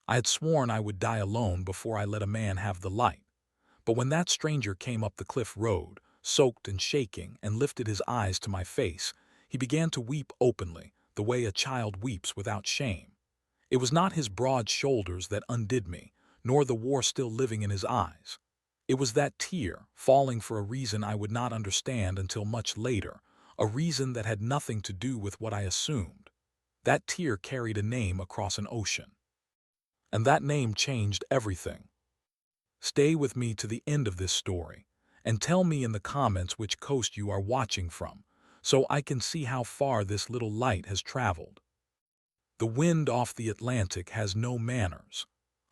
I had sworn I would die alone before I let a man have the light. But when that stranger came up the cliff road, soaked and shaking, and lifted his eyes to my face, he began to weep openly, the way a child weeps without shame. It was not his broad shoulders that undid me, nor the war still living in his eyes. It was that tear, falling for a reason I would not understand until much later, a reason that had nothing to do with what I assumed. That tear carried a name across an ocean. And that name changed everything. Stay with me to the end of this story, and tell me in the comments which coast you are watching from, so I can see how far this little light has traveled. The wind off the Atlantic has no manners.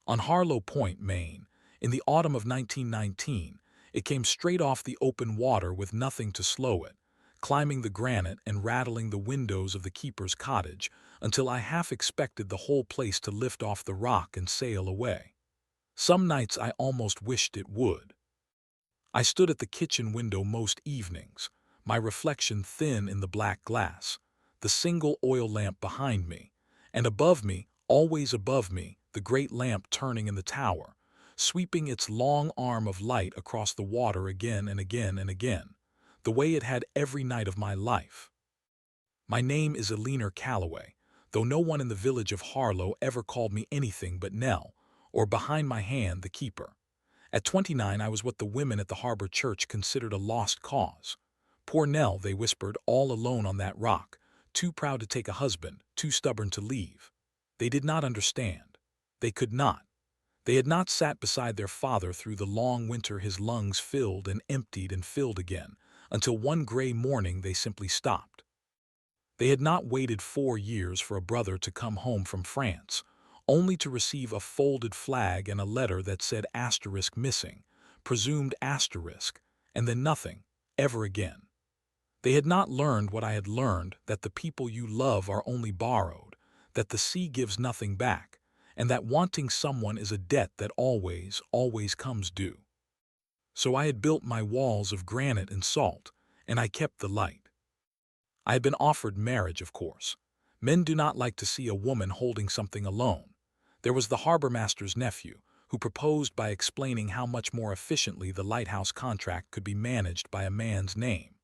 On Harlow Point, Maine, in the autumn of 1919, it came straight off the open water with nothing to slow it, climbing the granite and rattling the windows of the keeper's cottage until I half expected the whole place to lift off the rock and sail away. Some nights I almost wished it would. I stood at the kitchen window most evenings, my reflection thin in the black glass, the single oil lamp behind me, and above me, always above me, the great lamp turning in the tower, sweeping its long arm of light across the water again and again and again, the way it had every night of my life. My name is Eleanor Calloway, though no one in the village of Harlow ever called me anything but Nell, or behind my hand, the keeper. At 29, I was what the women at the harbor church considered a lost cause. Poor Nell, they whispered, all alone on that rock, too proud to take a husband, too stubborn to leave. They did not understand. They could not. They had not sat beside their father through the long winter, his lungs filled and emptied and filled again, until one gray morning they simply stopped. They had not waited 4 years for a brother to come home from France, only to receive a folded flag and a letter that said asterisk missing, presumed asterisk, and then nothing, ever again. They had not learned what I had learned, that the people you love are only borrowed, that the sea gives nothing back, and that wanting someone is a debt that always, always comes due. So I had built my walls of granite and salt, and I kept the light. I had been offered marriage, of course. Men do not like to see a woman holding something alone. There was the harbor master's nephew, who proposed by explaining how much more efficiently the lighthouse contract could be managed by a man's name.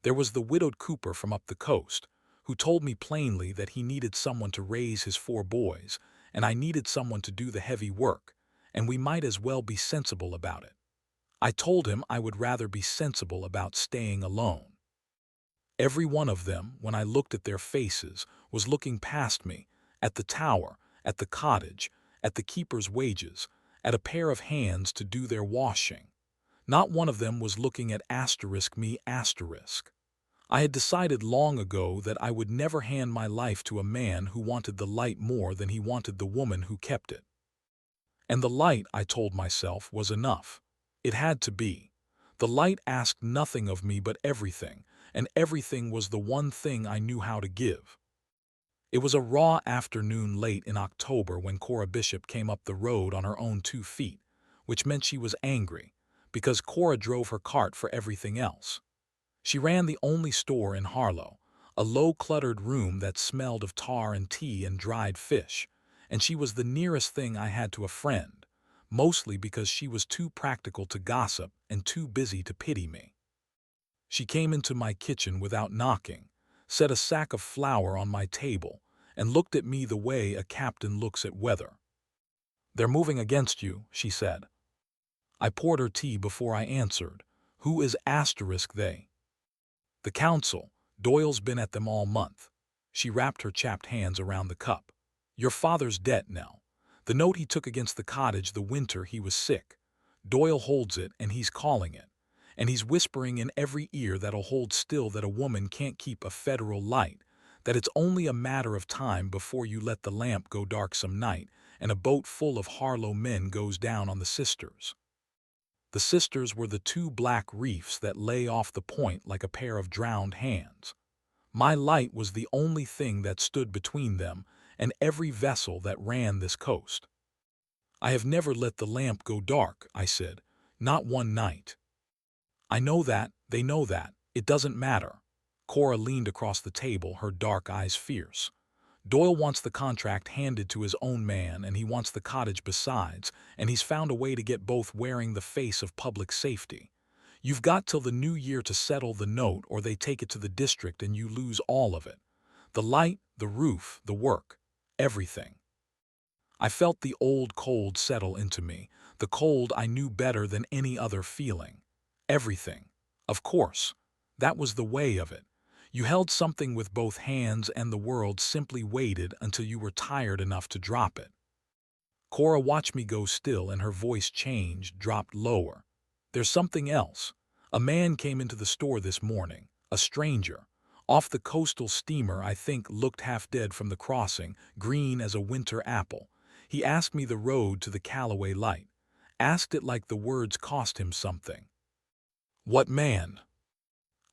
There was the widowed cooper from up the coast, who told me plainly that he needed someone to raise his 4 boys, and I needed someone to do the heavy work, and we might as well be sensible about it. I told him I would rather be sensible about staying alone. Every one of them, when I looked at their faces, was looking past me, at the tower, at the cottage, at the keeper's wages, at a pair of hands to do their washing. Not one of them was looking at asterisk me asterisk. I had decided long ago that I would never hand my life to a man who wanted the light more than he wanted the woman who kept it. And the light, I told myself, was enough. It had to be. The light asked nothing of me but everything, and everything was the one thing I knew how to give. It was a raw afternoon late in October when Cora Bishop came up the road on her own 2 feet, which meant she was angry, because Cora drove her cart for everything else. She ran the only store in Harlow, a low cluttered room that smelled of tar and tea and dried fish, and she was the nearest thing I had to a friend, mostly because she was too practical to gossip and too busy to pity me. She came into my kitchen without knocking, set a sack of flour on my table, and looked at me the way a captain looks at weather. "They're moving against you," she said. I poured her tea before I answered. "Who is asterisk they?" "The council. Doyle's been at them all month." She wrapped her chapped hands around the cup. "Your father's debt, Nell. The note he took against the cottage the winter he was sick. Doyle holds it, and he's calling it. And he's whispering in every ear that'll hold still that a woman can't keep a federal light, that it's only a matter of time before you let the lamp go dark some night and a boat full of Harlow men goes down on the Sisters." The Sisters were the 2 black reefs that lay off the point like a pair of drowned hands. My light was the only thing that stood between them and every vessel that ran this coast. "I have never let the lamp go dark," I said, "not one night." "I know that, they know that, it doesn't matter." Cora leaned across the table, her dark eyes fierce. Doyle wants the contract handed to his own man, and he wants the cottage besides, and he's found a way to get both wearing the face of public safety. You've got till the new year to settle the note, or they take it to the district and you lose all of it. The light, the roof, the work, everything. I felt the old cold settle into me, the cold I knew better than any other feeling. Everything. Of course. That was the way of it. You held something with both hands and the world simply waited until you were tired enough to drop it. Cora watched me go still and her voice changed, dropped lower. There's something else. A man came into the store this morning, a stranger. Off the coastal steamer, I think, looked half dead from the crossing, green as a winter apple. He asked me the road to the Callaway light. Asked it like the words cost him something. What man?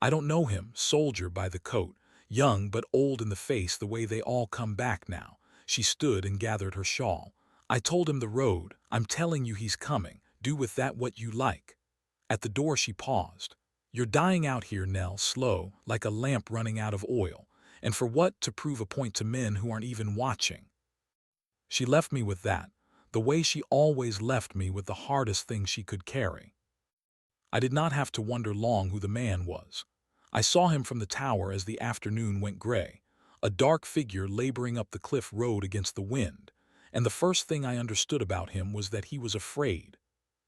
I don't know him, soldier by the coat, young but old in the face the way they all come back now. She stood and gathered her shawl. I told him the road. I'm telling you he's coming. Do with that what you like. At the door she paused. You're dying out here, Nell, slow, like a lamp running out of oil. And for what? To prove a point to men who aren't even watching. She left me with that, the way she always left me with the hardest thing she could carry. I did not have to wonder long who the man was. I saw him from the tower as the afternoon went gray, a dark figure laboring up the cliff road against the wind, and the first thing I understood about him was that he was afraid.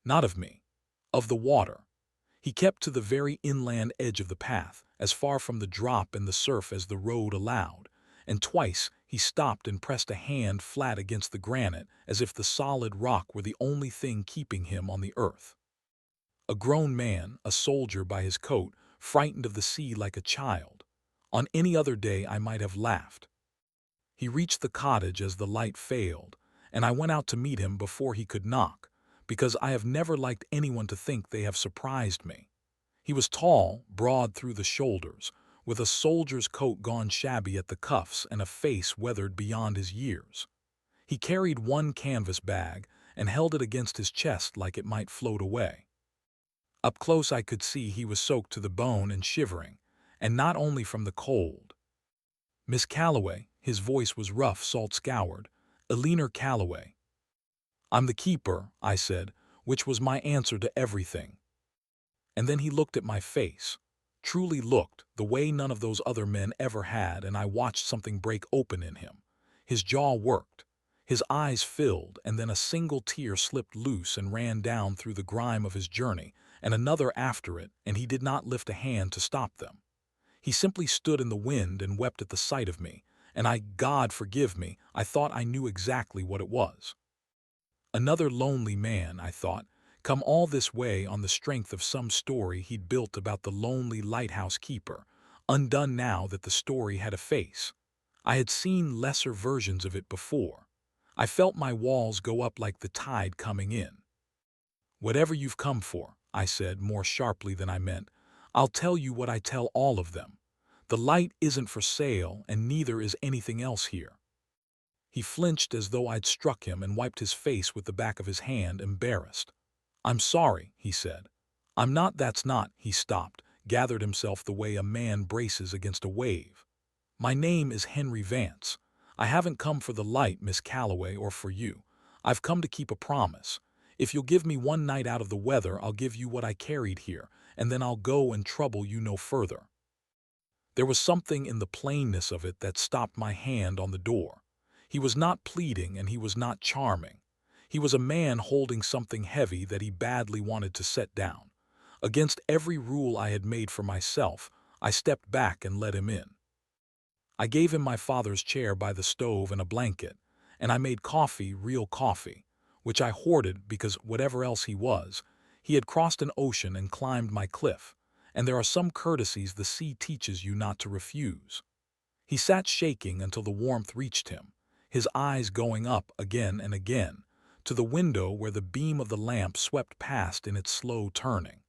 Not of me. Of the water. He kept to the very inland edge of the path, as far from the drop and the surf as the road allowed, and twice he stopped and pressed a hand flat against the granite as if the solid rock were the only thing keeping him on the earth. A grown man, a soldier by his coat, frightened of the sea like a child. On any other day I might have laughed. He reached the cottage as the light failed, and I went out to meet him before he could knock, because I have never liked anyone to think they have surprised me. He was tall, broad through the shoulders, with a soldier's coat gone shabby at the cuffs and a face weathered beyond his years. He carried one canvas bag and held it against his chest like it might float away. Up close I could see he was soaked to the bone and shivering, and not only from the cold. Miss Calloway, his voice was rough, salt-scoured, Eleanor Calloway. I'm the keeper, I said, which was my answer to everything. And then he looked at my face, truly looked, the way none of those other men ever had, and I watched something break open in him. His jaw worked. His eyes filled, and then a single tear slipped loose and ran down through the grime of his journey, and another after it, and he did not lift a hand to stop them. He simply stood in the wind and wept at the sight of me, and God forgive me, I thought I knew exactly what it was. Another lonely man, I thought, come all this way on the strength of some story he'd built about the lonely lighthouse keeper, undone now that the story had a face. I had seen lesser versions of it before. I felt my walls go up like the tide coming in. Whatever you've come for, I said more sharply than I meant, I'll tell you what I tell all of them. The light isn't for sale, and neither is anything else here. He flinched as though I'd struck him and wiped his face with the back of his hand, embarrassed. I'm sorry, he said. I'm not, that's not, he stopped, gathered himself the way a man braces against a wave. My name is Henry Vance. I haven't come for the light, Miss Calloway, or for you. I've come to keep a promise. If you'll give me one night out of the weather, I'll give you what I carried here, and then I'll go and trouble you no further. There was something in the plainness of it that stopped my hand on the door. He was not pleading and he was not charming. He was a man holding something heavy that he badly wanted to set down. Against every rule I had made for myself, I stepped back and let him in. I gave him my father's chair by the stove and a blanket, and I made coffee, real coffee, which I hoarded because whatever else he had crossed an ocean and climbed my cliff, and there are some courtesies the sea teaches you not to refuse. He sat shaking until the warmth reached him, his eyes going up again and again, to the window where the beam of the lamp swept past in its slow turning.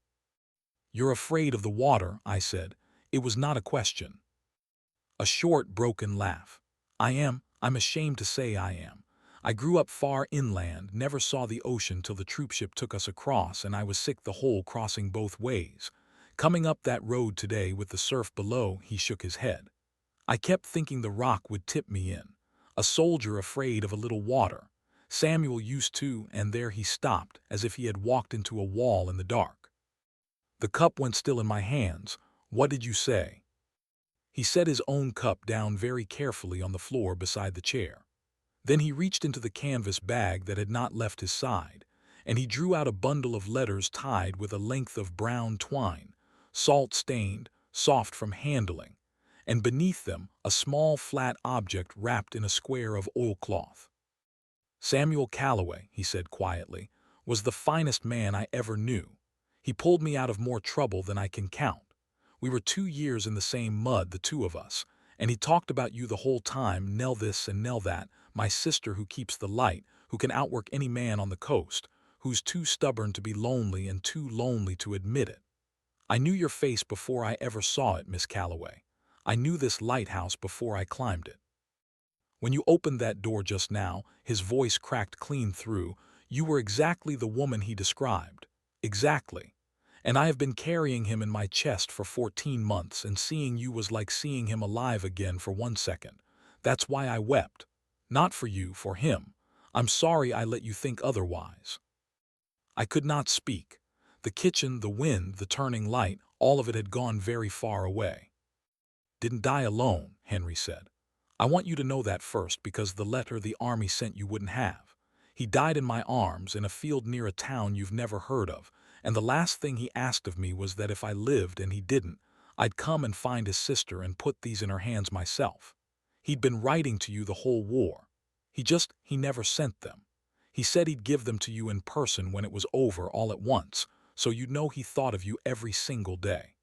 You're afraid of the water, I said. It was not a question. A short, broken laugh. I'm ashamed to say I am. I grew up far inland, never saw the ocean till the troopship took us across, and I was sick the whole crossing both ways. Coming up that road today with the surf below, he shook his head. I kept thinking the rock would tip me in. A soldier afraid of a little water. Samuel used to, and there he stopped, as if he had walked into a wall in the dark. The cup went still in my hands. What did you say? He set his own cup down very carefully on the floor beside the chair. Then he reached into the canvas bag that had not left his side, and he drew out a bundle of letters tied with a length of brown twine, salt-stained, soft from handling, and beneath them a small flat object wrapped in a square of oilcloth. Samuel Calloway, he said quietly, was the finest man I ever knew. He pulled me out of more trouble than I can count. We were 2 years in the same mud, the two of us, and he talked about you the whole time, Nell this and Nell that, my sister who keeps the light, who can outwork any man on the coast, who's too stubborn to be lonely and too lonely to admit it. I knew your face before I ever saw it, Miss Calloway. I knew this lighthouse before I climbed it. When you opened that door just now, his voice cracked clean through, you were exactly the woman he described. Exactly. And I have been carrying him in my chest for 14 months, and seeing you was like seeing him alive again for 1 second. That's why I wept. Not for you, for him. I'm sorry I let you think otherwise. I could not speak. The kitchen, the wind, the turning light, all of it had gone very far away. Didn't die alone, Henry said. I want you to know that first, because the letter the army sent you wouldn't have. He died in my arms in a field near a town you've never heard of, and the last thing he asked of me was that if I lived and he didn't, I'd come and find his sister and put these in her hands myself. He'd been writing to you the whole war. He never sent them. He said he'd give them to you in person when it was over all at once, so you'd know he thought of you every single day.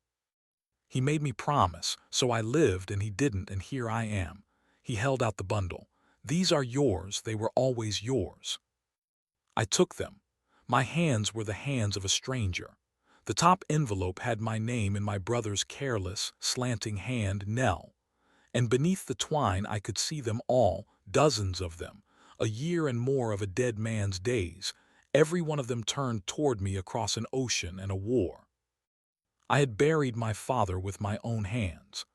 He made me promise, so I lived and he didn't, and here I am. He held out the bundle. These are yours, they were always yours. I took them. My hands were the hands of a stranger. The top envelope had my name in my brother's careless, slanting hand, Nell. And beneath the twine I could see them all, dozens of them, a year and more of a dead man's days, every one of them turned toward me across an ocean and a war. I had buried my father with my own hands.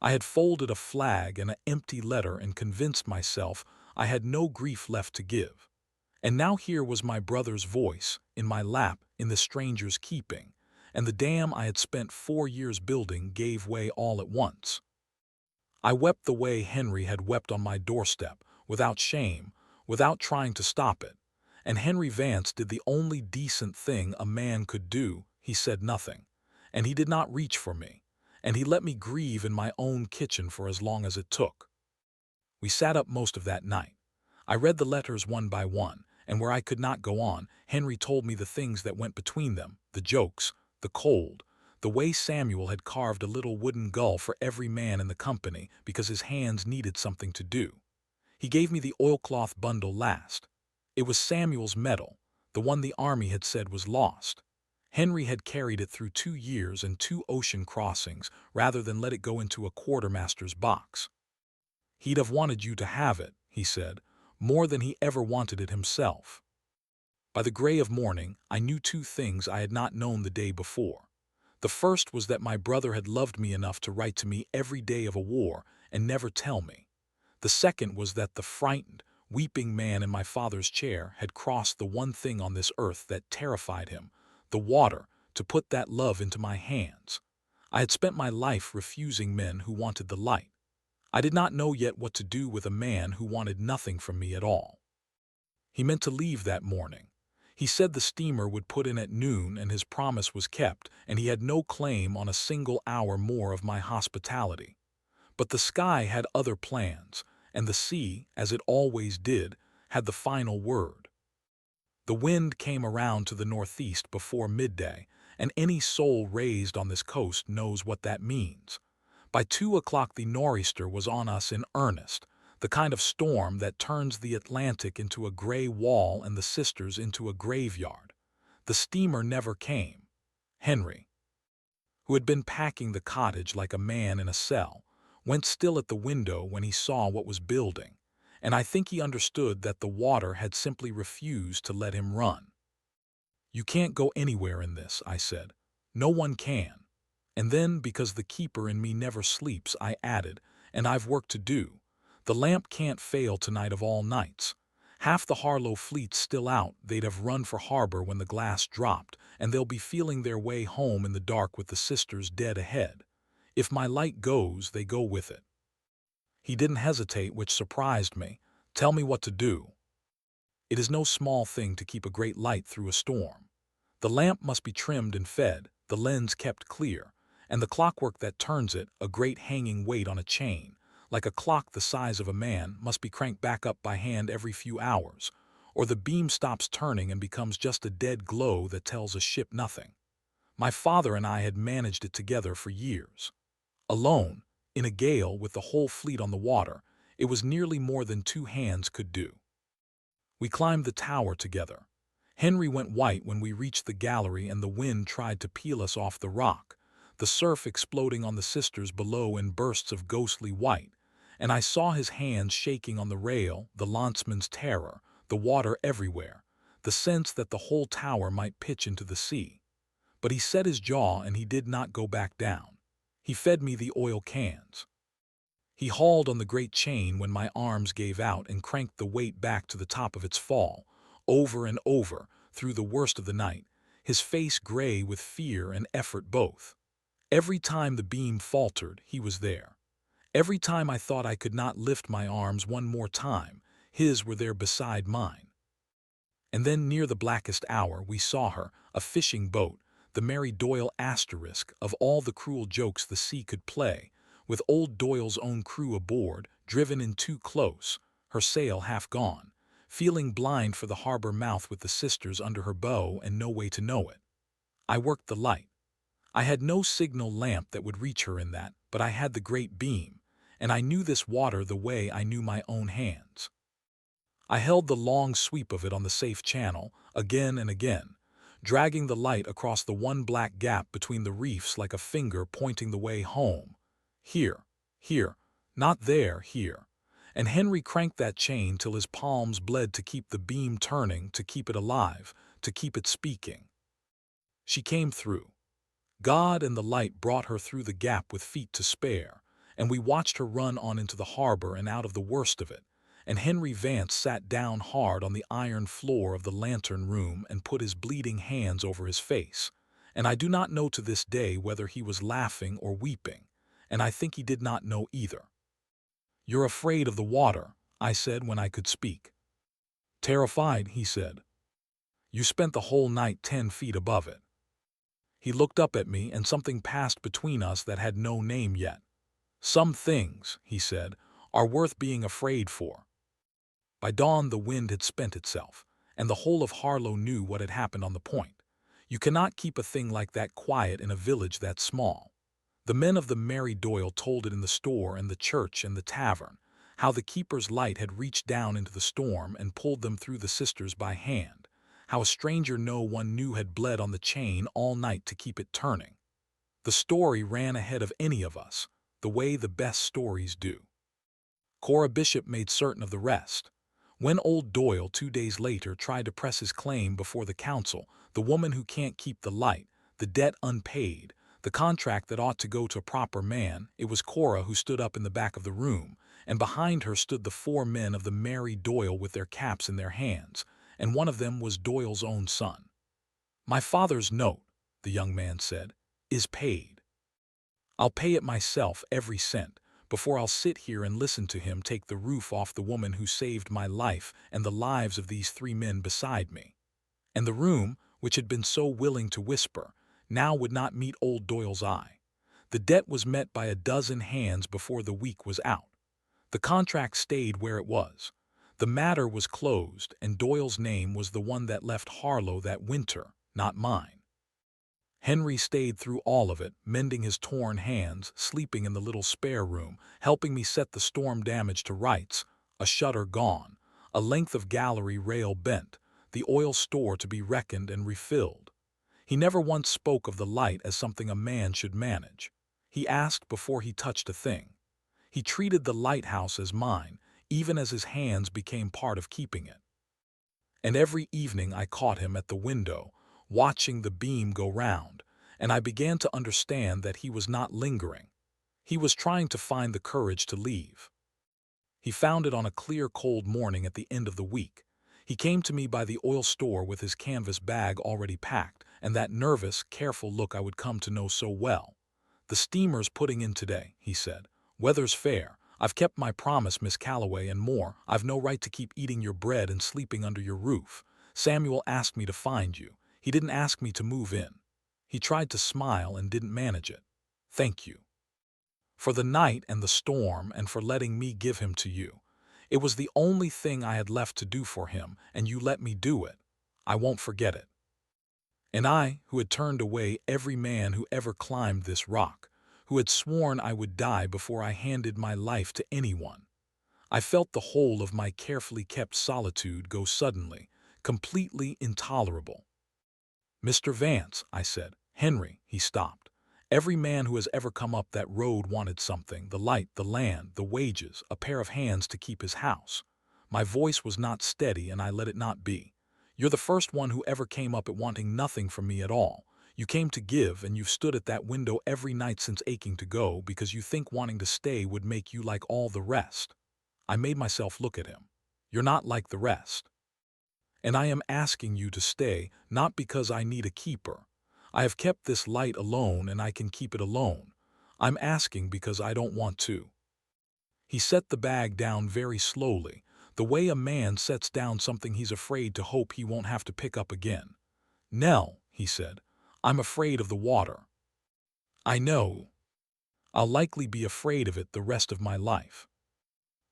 I had folded a flag and an empty letter and convinced myself I had no grief left to give. And now here was my brother's voice, in my lap, in the stranger's keeping, and the dam I had spent 4 years building gave way all at once. I wept the way Henry had wept on my doorstep, without shame, without trying to stop it. And Henry Vance did the only decent thing a man could do. He said nothing. And he did not reach for me. And he let me grieve in my own kitchen for as long as it took. We sat up most of that night. I read the letters one by one, and where I could not go on, Henry told me the things that went between them, the jokes, the cold, the way Samuel had carved a little wooden gull for every man in the company because his hands needed something to do. He gave me the oilcloth bundle last. It was Samuel's medal, the one the army had said was lost. Henry had carried it through 2 years and 2 ocean crossings rather than let it go into a quartermaster's box. He'd have wanted you to have it, he said, more than he ever wanted it himself. By the gray of morning, I knew 2 things I had not known the day before. The first was that my brother had loved me enough to write to me every day of a war and never tell me. The second was that the frightened, weeping man in my father's chair had crossed the one thing on this earth that terrified him, the water, to put that love into my hands. I had spent my life refusing men who wanted the light. I did not know yet what to do with a man who wanted nothing from me at all. He meant to leave that morning. He said the steamer would put in at noon, and his promise was kept, and he had no claim on a single hour more of my hospitality. But the sky had other plans, and the sea, as it always did, had the final word. The wind came around to the northeast before midday, and any soul raised on this coast knows what that means. By 2 o'clock the nor'easter was on us in earnest, the kind of storm that turns the Atlantic into a gray wall and the sisters into a graveyard. The steamer never came. Henry, who had been packing the cottage like a man in a cell, went still at the window when he saw what was building, and I think he understood that the water had simply refused to let him run. You can't go anywhere in this, I said. No one can. And then, because the keeper in me never sleeps, I added, and I've work to do. The lamp can't fail tonight of all nights. Half the Harlow fleet's still out, they'd have run for harbor when the glass dropped, and they'll be feeling their way home in the dark with the sisters dead ahead. If my light goes, they go with it. He didn't hesitate, which surprised me. Tell me what to do. It is no small thing to keep a great light through a storm. The lamp must be trimmed and fed, the lens kept clear, and the clockwork that turns it, a great hanging weight on a chain, like a clock the size of a man, must be cranked back up by hand every few hours, or the beam stops turning and becomes just a dead glow that tells a ship nothing. My father and I had managed it together for years. Alone, in a gale with the whole fleet on the water, it was nearly more than two hands could do. We climbed the tower together. Henry went white when we reached the gallery and the wind tried to peel us off the rock, the surf exploding on the sisters below in bursts of ghostly white, and I saw his hands shaking on the rail, the lanceman's terror, the water everywhere, the sense that the whole tower might pitch into the sea. But he set his jaw and he did not go back down. He fed me the oil cans. He hauled on the great chain when my arms gave out and cranked the weight back to the top of its fall, over and over, through the worst of the night, his face gray with fear and effort both. Every time the beam faltered, he was there. Every time I thought I could not lift my arms one more time, his were there beside mine. And then near the blackest hour we saw her, a fishing boat, the Mary Doyle asterisk of all the cruel jokes the sea could play, with old Doyle's own crew aboard, driven in too close, her sail half gone, feeling blind for the harbor mouth with the sisters under her bow and no way to know it. I worked the light. I had no signal lamp that would reach her in that, but I had the great beam, and I knew this water the way I knew my own hands. I held the long sweep of it on the safe channel, again and again, dragging the light across the one black gap between the reefs like a finger pointing the way home. Here, here, not there, here. And Henry cranked that chain till his palms bled to keep the beam turning, to keep it alive, to keep it speaking. She came through. God and the light brought her through the gap with feet to spare, and we watched her run on into the harbor and out of the worst of it, and Henry Vance sat down hard on the iron floor of the lantern room and put his bleeding hands over his face, and I do not know to this day whether he was laughing or weeping, and I think he did not know either. "You're afraid of the water," I said when I could speak. "Terrified," he said. "You spent the whole night 10 feet above it." He looked up at me and something passed between us that had no name yet. "Some things," he said, "are worth being afraid for." By dawn the wind had spent itself, and the whole of Harlow knew what had happened on the point. You cannot keep a thing like that quiet in a village that small. The men of the Mary Doyle told it in the store and the church and the tavern, how the keeper's light had reached down into the storm and pulled them through the sisters by hand, how a stranger no one knew had bled on the chain all night to keep it turning. The story ran ahead of any of us, the way the best stories do. Cora Bishop made certain of the rest. When old Doyle 2 days later tried to press his claim before the council, the woman who can't keep the light, the debt unpaid, the contract that ought to go to a proper man, it was Cora who stood up in the back of the room, and behind her stood the 4 men of the Mary Doyle with their caps in their hands, and one of them was Doyle's own son. "My father's note," the young man said, "is paid. I'll pay it myself, every cent, before I'll sit here and listen to him take the roof off the woman who saved my life and the lives of these 3 men beside me." And the room, which had been so willing to whisper, now would not meet old Doyle's eye. The debt was met by a dozen hands before the week was out. The contract stayed where it was. The matter was closed, and Doyle's name was the one that left Harlow that winter, not mine. Henry stayed through all of it, mending his torn hands, sleeping in the little spare room, helping me set the storm damage to rights, a shutter gone, a length of gallery rail bent, the oil store to be reckoned and refilled. He never once spoke of the light as something a man should manage. He asked before he touched a thing. He treated the lighthouse as mine, even as his hands became part of keeping it. And every evening I caught him at the window, watching the beam go round, and I began to understand that he was not lingering. He was trying to find the courage to leave. He found it on a clear, cold morning at the end of the week. He came to me by the oil store with his canvas bag already packed, and that nervous, careful look I would come to know so well. "The steamer's putting in today," he said. "Weather's fair. I've kept my promise, Miss Calloway, and more. I've no right to keep eating your bread and sleeping under your roof. Samuel asked me to find you. He didn't ask me to move in." He tried to smile and didn't manage it. "Thank you for the night and the storm and for letting me give him to you. It was the only thing I had left to do for him, and you let me do it. I won't forget it." And I, who had turned away every man who ever climbed this rock, who had sworn I would die before I handed my life to anyone, I felt the whole of my carefully kept solitude go suddenly, completely intolerable. "Mr. Vance," I said. "Henry," he stopped. "Every man who has ever come up that road wanted something, the light, the land, the wages, a pair of hands to keep his house." My voice was not steady, and I let it not be. "You're the first one who ever came up at wanting nothing from me at all. You came to give, and you've stood at that window every night since aching to go because you think wanting to stay would make you like all the rest." I made myself look at him. "You're not like the rest. And I am asking you to stay, not because I need a keeper. I have kept this light alone and I can keep it alone. I'm asking because I don't want to." He set the bag down very slowly, the way a man sets down something he's afraid to hope he won't have to pick up again. "Nell," he said, "I'm afraid of the water. I know. I'll likely be afraid of it the rest of my life."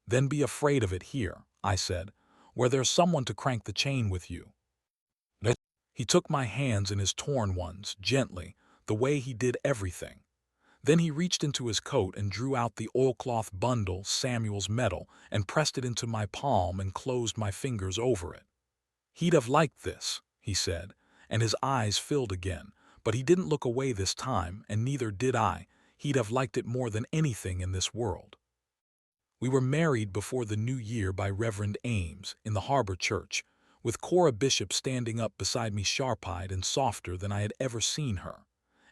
"Then be afraid of it here," I said, "where there's someone to crank the chain with you." He took my hands in his torn ones, gently, the way he did everything. Then he reached into his coat and drew out the oilcloth bundle, Samuel's medal, and pressed it into my palm and closed my fingers over it. "He'd have liked this," he said, and his eyes filled again, but he didn't look away this time, and neither did I. He'd have liked it more than anything in this world. We were married before the new year by Reverend Ames, in the Harbor Church, with Cora Bishop standing up beside me sharp-eyed and softer than I had ever seen her,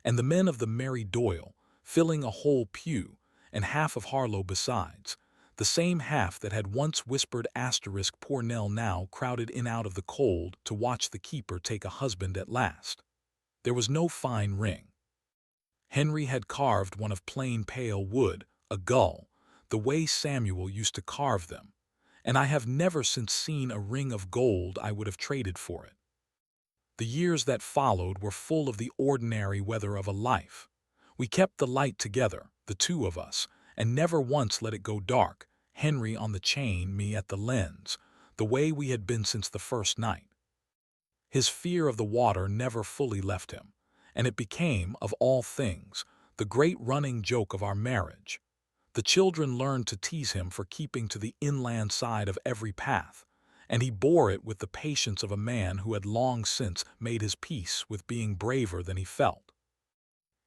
and the men of the Mary Doyle, filling a whole pew, and half of Harlow besides, the same half that had once whispered asterisk poor Nell now crowded in out of the cold to watch the keeper take a husband at last. There was no fine ring. Henry had carved one of plain pale wood, a gull, the way Samuel used to carve them, and I have never since seen a ring of gold I would have traded for it. The years that followed were full of the ordinary weather of a life. We kept the light together, the two of us, and never once let it go dark, Henry on the chain, me at the lens, the way we had been since the first night. His fear of the water never fully left him, and it became, of all things, the great running joke of our marriage. The children learned to tease him for keeping to the inland side of every path, and he bore it with the patience of a man who had long since made his peace with being braver than he felt.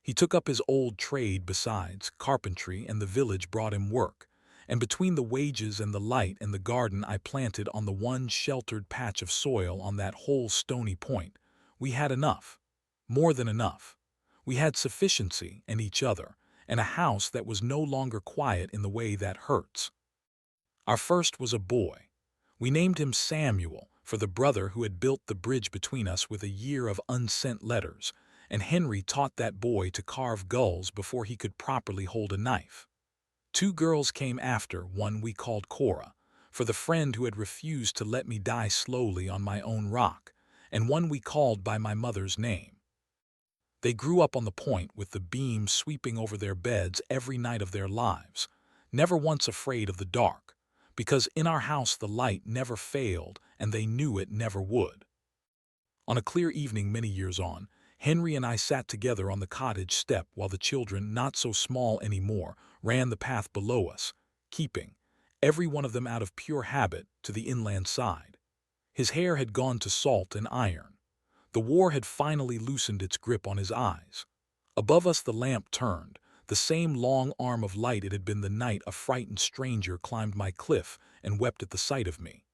He took up his old trade besides, carpentry, and the village brought him work, and between the wages and the light and the garden I planted on the one sheltered patch of soil on that whole stony point, we had enough, more than enough. We had sufficiency and each other, and a house that was no longer quiet in the way that hurts. Our first was a boy. We named him Samuel, for the brother who had built the bridge between us with a year of unsent letters, and Henry taught that boy to carve gulls before he could properly hold a knife. Two girls came after, one we called Cora, for the friend who had refused to let me die slowly on my own rock, and one we called by my mother's name. They grew up on the point with the beams sweeping over their beds every night of their lives, never once afraid of the dark, because in our house the light never failed and they knew it never would. On a clear evening many years on, Henry and I sat together on the cottage step while the children, not so small anymore, ran the path below us, keeping, every one of them out of pure habit, to the inland side. His hair had gone to salt and iron. The war had finally loosened its grip on his eyes. Above us the lamp turned, the same long arm of light it had been the night a frightened stranger climbed my cliff and wept at the sight of me.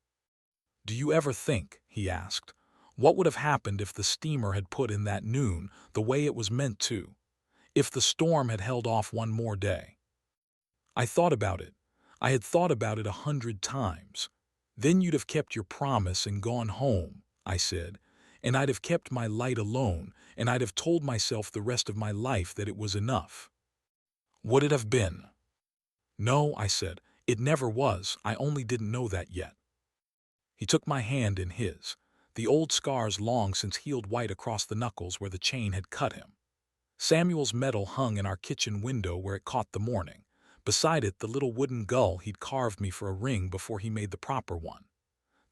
"Do you ever think," he asked, "what would have happened if the steamer had put in that noon the way it was meant to? If the storm had held off one more day?" I thought about it. I had thought about it 100 times. Then you'd have kept your promise and gone home, I said, and I'd have kept my light alone, and I'd have told myself the rest of my life that it was enough. Would it have been? No, I said, it never was, I only didn't know that yet. He took my hand in his, the old scars long since healed white across the knuckles where the chain had cut him. Samuel's medal hung in our kitchen window where it caught the morning. Beside it, the little wooden gull he'd carved me for a ring before he made the proper one.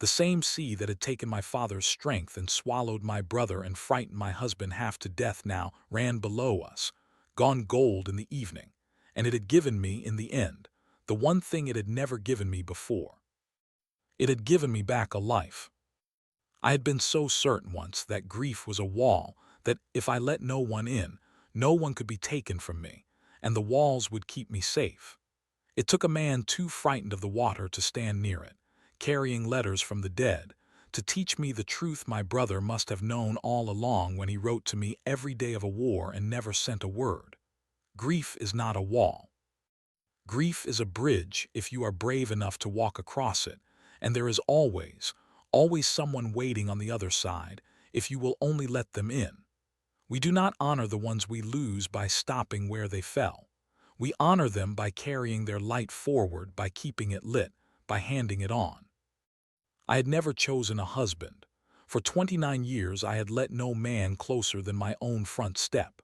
The same sea that had taken my father's strength and swallowed my brother and frightened my husband half to death now ran below us, gone gold in the evening, and it had given me, in the end, the one thing it had never given me before. It had given me back a life. I had been so certain once that grief was a wall, that if I let no one in, no one could be taken from me, and the walls would keep me safe. It took a man too frightened of the water to stand near it, carrying letters from the dead, to teach me the truth my brother must have known all along when he wrote to me every day of a war and never sent a word. Grief is not a wall. Grief is a bridge if you are brave enough to walk across it, and there is always, always someone waiting on the other side if you will only let them in. We do not honor the ones we lose by stopping where they fell. We honor them by carrying their light forward, by keeping it lit, by handing it on. I had never chosen a husband. For 29 years I had let no man closer than my own front step.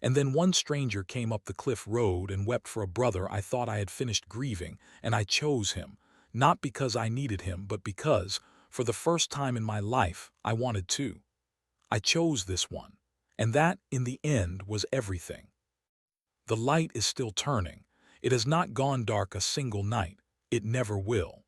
And then one stranger came up the cliff road and wept for a brother I thought I had finished grieving, and I chose him, not because I needed him, but because, for the first time in my life, I wanted to. I chose this one, and that, in the end, was everything. The light is still turning. It has not gone dark a single night. It never will.